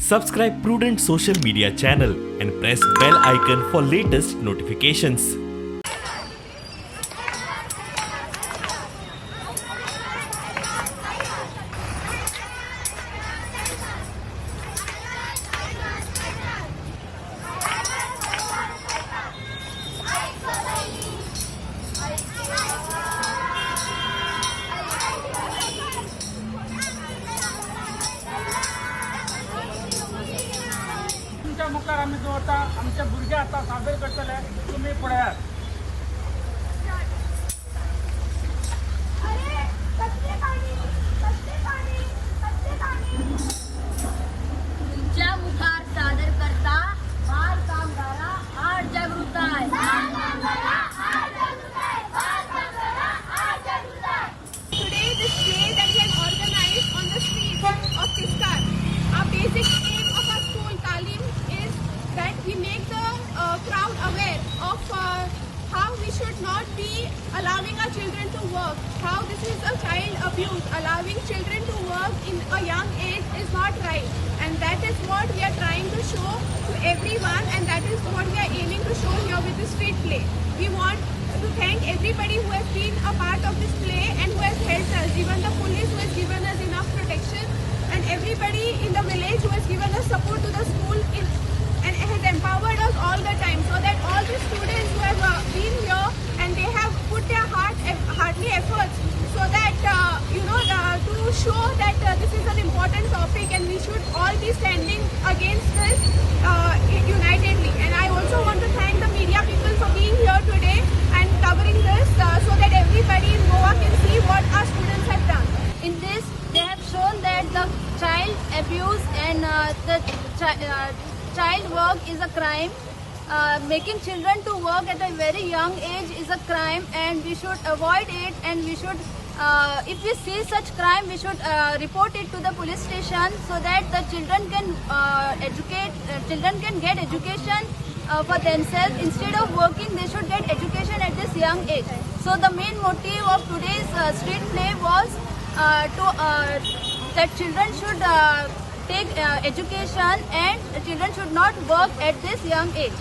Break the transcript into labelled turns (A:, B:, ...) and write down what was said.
A: Subscribe Prudent social media channel and press bell icon for latest notifications.
B: तुमच्या मुखार आम्ही जो आता आमचे भुरगे आता सादर करतले तुम्ही पळयात.
C: तुमच्या मुखार सादर करता बाल कामगारा आठ जागृत
D: Today, this day that we have organized on the streets of Kiskar, our basic aim of our school, Talim, is that we make the crowd aware of how we should not be allowing our children to work, how this is a child abuse. Allowing children to work in a young age is not right, and that is what we are trying to show to everyone, and that is what we are aiming to show here with the street play. We want to thank everybody who has been a part of this play and who has helped us, even the police who has given us enough protection, and everybody in the village who has given us support to the school and has empowered us all the time, so that all the students who have been here and they have put their heartly efforts, so that to show that this is an important topic and we should all be standing against this unitedly. And I also want to thank the media people for being here today and covering this so that everybody in Goa can see what our students have done.
C: In this, they have shown that the child abuse and the child work is a crime. Making children to work at a very young age is a crime, and we should avoid it. And we should, if we see such crime, we should report it to the police station so that the children can children can get education for themselves. Instead of working, they should get education at this young age. So the main motive of today's street play was that children should take education and children should not work at this young age.